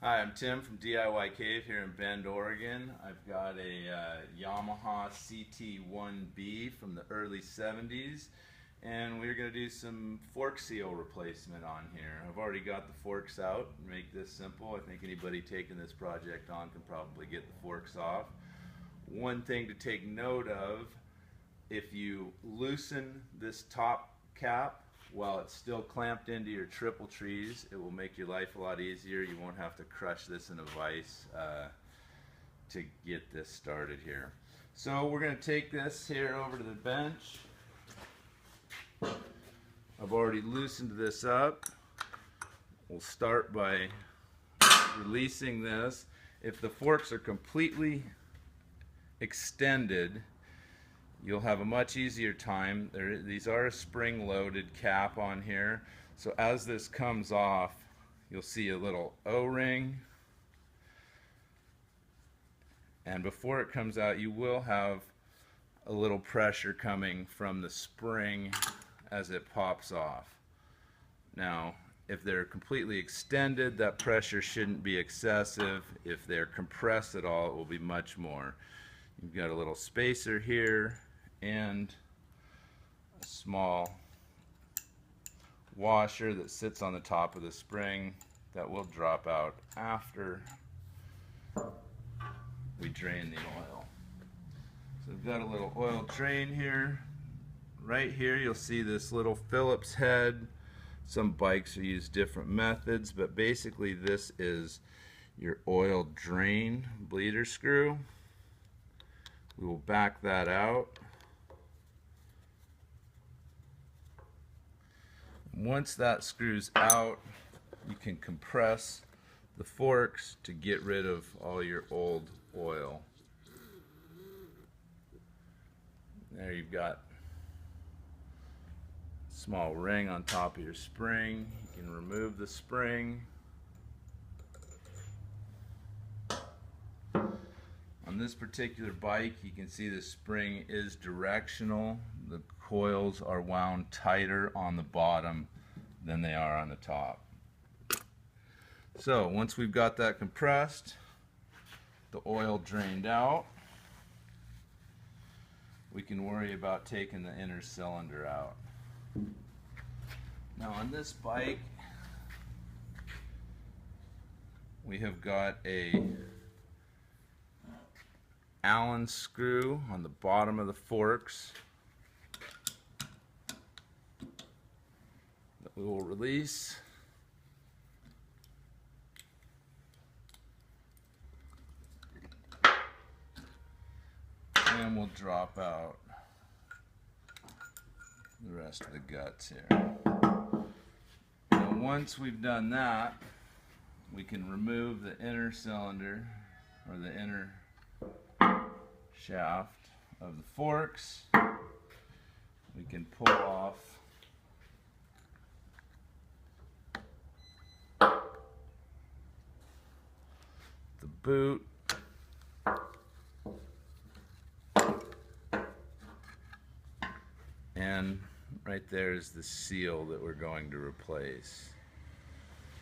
Hi, I'm Tim from DIYcave here in Bend, Oregon. I've got a Yamaha CT1B from the early 70s, and we're going to do some fork seal replacement on here. I've already got the forks out. Make this simple. I think anybody taking this project on can probably get the forks off. One thing to take note of, if you loosen this top cap while it's still clamped into your triple trees, it will make your life a lot easier. You won't have to crush this in a vise to get this started here. So we're going to take this here over to the bench. I've already loosened this up. We'll start by releasing this. If the forks are completely extended, you'll have a much easier time. These are a spring-loaded cap on here, so as this comes off, you'll see a little O-ring, and before it comes out, you will have a little pressure coming from the spring as it pops off. Now, if they're completely extended, that pressure shouldn't be excessive. If they're compressed at all, it will be much more. You've got a little spacer here and a small washer that sits on the top of the spring that will drop out after we drain the oil. So we've got a little oil drain here. Right here you'll see this little Phillips head. Some bikes use different methods, but basically this is your oil drain bleeder screw. We will back that out. Once that screws out, you can compress the forks to get rid of all your old oil. There you've got a small ring on top of your spring. You can remove the spring. On this particular bike, you can see the spring is directional. The coils are wound tighter on the bottom than they are on the top. So once we've got that compressed, the oil drained out, we can worry about taking the inner cylinder out. Now on this bike, we have got a Allen screw on the bottom of the forks that we will release. And we'll drop out the rest of the guts here. Now once we've done that, we can remove the inner cylinder or the inner shaft of the forks. We can pull off the boot, and right there is the seal that we're going to replace.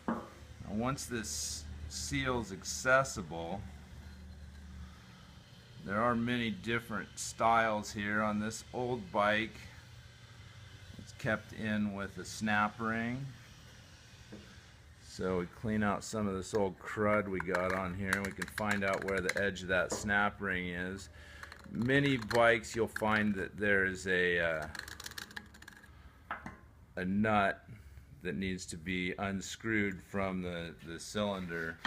Now once this seal is accessible, there are many different styles here. On this old bike, it's kept in with a snap ring. So we clean out some of this old crud we got on here, and we can find out where the edge of that snap ring is. Many bikes you'll find that there's a nut that needs to be unscrewed from the cylinder.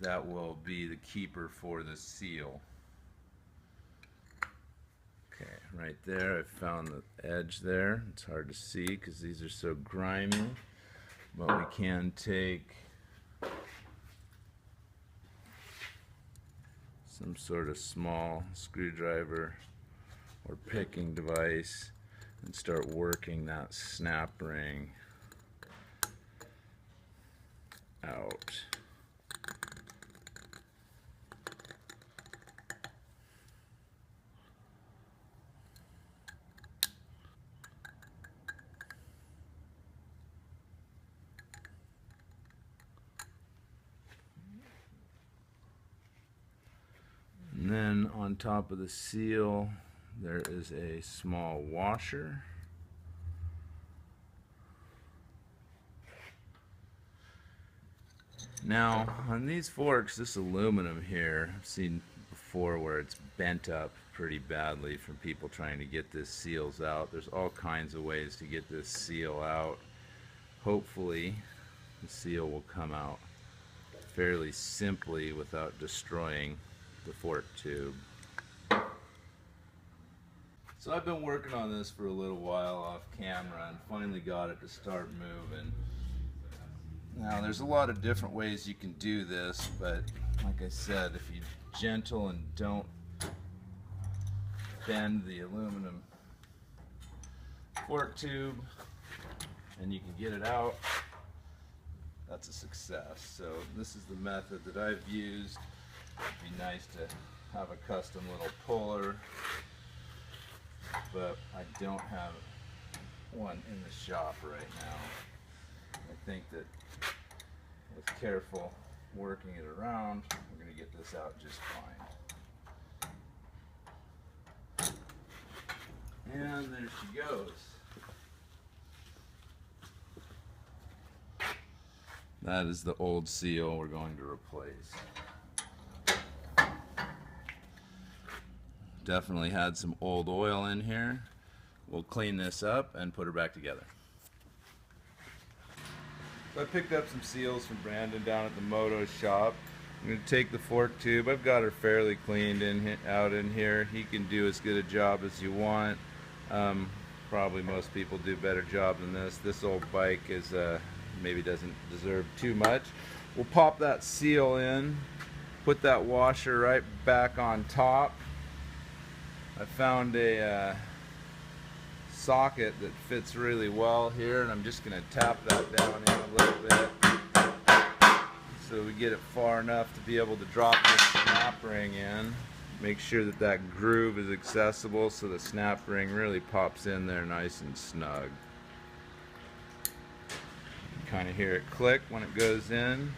That will be the keeper for the seal. Okay, right there I found the edge there. It's hard to see because these are so grimy, but we can take some sort of small screwdriver or picking device and start working that snap ring out. on top of the seal there is a small washer. Now on these forks, this aluminum here, I've seen before where it's bent up pretty badly from people trying to get this seals out. There's all kinds of ways to get this seal out. Hopefully the seal will come out fairly simply without destroying the fork tube. So I've been working on this for a little while off camera and finally got it to start moving. Now there's a lot of different ways you can do this, but like I said, if you're gentle and don't bend the aluminum fork tube and you can get it out, that's a success. So this is the method that I've used. It'd be nice to have a custom little puller, but I don't have one in the shop right now. I think that with careful working it around, we're going to get this out just fine. And there she goes. That is the old seal we're going to replace. Definitely had some old oil in here. We'll clean this up and put her back together. So I picked up some seals from Brandon down at the moto shop. I'm going to take the fork tube. I've got her fairly cleaned out in here. He can do as good a job as you want. Probably most people do a better job than this. This old bike is maybe doesn't deserve too much. We'll pop that seal in, put that washer right back on top. I found a socket that fits really well here, and I'm just going to tap that down in a little bit so we get it far enough to be able to drop this snap ring in. Make sure that that groove is accessible so the snap ring really pops in there nice and snug. You kind of hear it click when it goes in,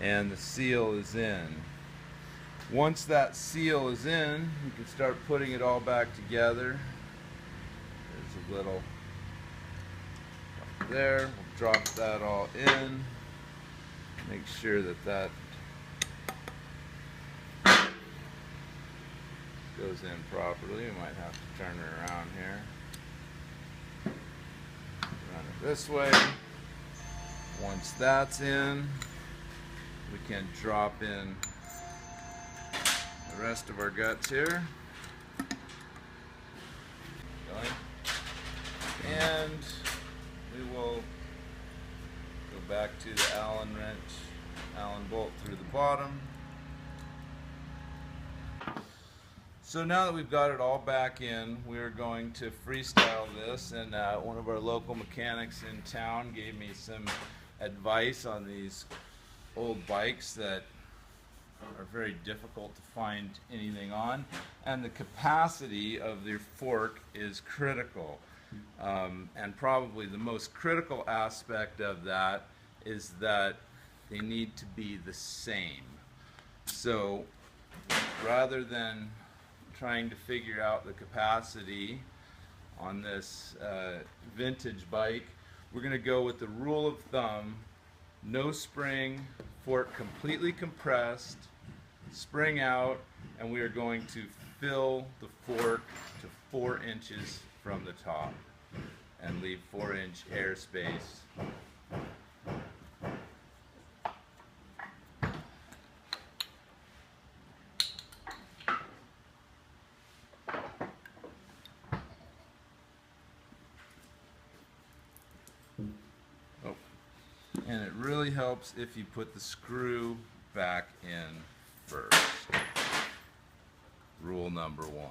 and the seal is in. Once that seal is in, you can start putting it all back together. There's a little right there. We'll drop that all in. Make sure that that goes in properly. We might have to turn it around here. Run it this way. Once that's in, we can drop in the rest of our guts here. And we will go back to the Allen wrench, Allen bolt through the bottom. So now that we've got it all back in, we're going to freestyle this, and one of our local mechanics in town gave me some advice on these old bikes that are very difficult to find anything on, and the capacity of their fork is critical. And probably the most critical aspect of that is that they need to be the same. So rather than trying to figure out the capacity on this vintage bike, we're going to go with the rule of thumb: no spring, fork completely compressed, spring out, and we are going to fill the fork to 4 inches from the top and leave 4-inch airspace. Oh. And it really helps if you put the screw back in first. Rule number 1.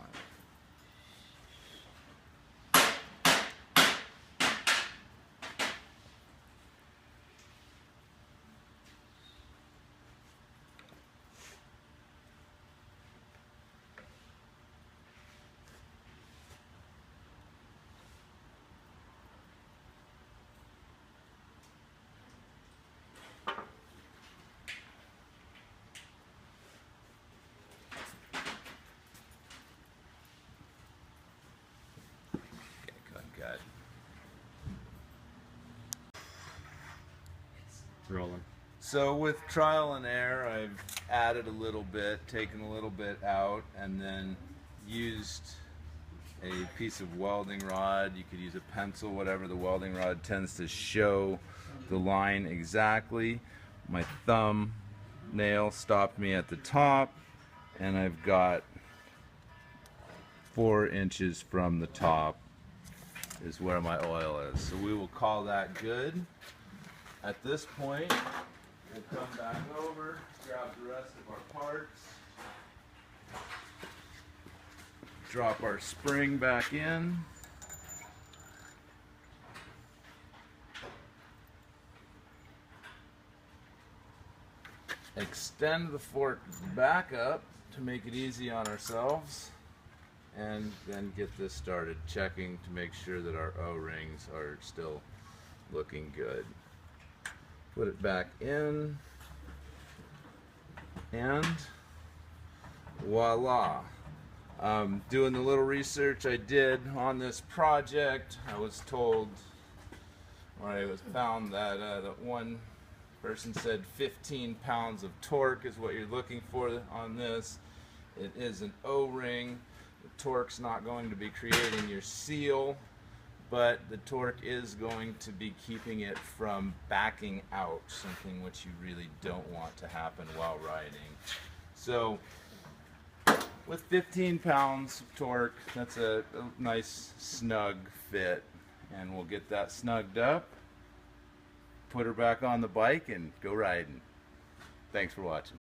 rolling. So with trial and error, I've added a little bit, taken a little bit out, and then used a piece of welding rod. You could use a pencil, whatever. The welding rod tends to show the line exactly. My thumb nail stopped me at the top, and I've got 4 inches from the top is where my oil is. So we will call that good. At this point, we'll come back over, grab the rest of our parts, drop our spring back in, extend the fork back up to make it easy on ourselves, and then get this started, checking to make sure that our O-rings are still looking good. Put it back in, and voila. Doing the little research I did on this project, I was told, or I found that that one person said 15 pounds of torque is what you're looking for on this. It is an O-ring. The torque's not going to be creating your seal, but the torque is going to be keeping it from backing out, something which you really don't want to happen while riding. So with 15 pounds of torque, that's a nice snug fit, and we'll get that snugged up, put her back on the bike, and go riding. Thanks for watching.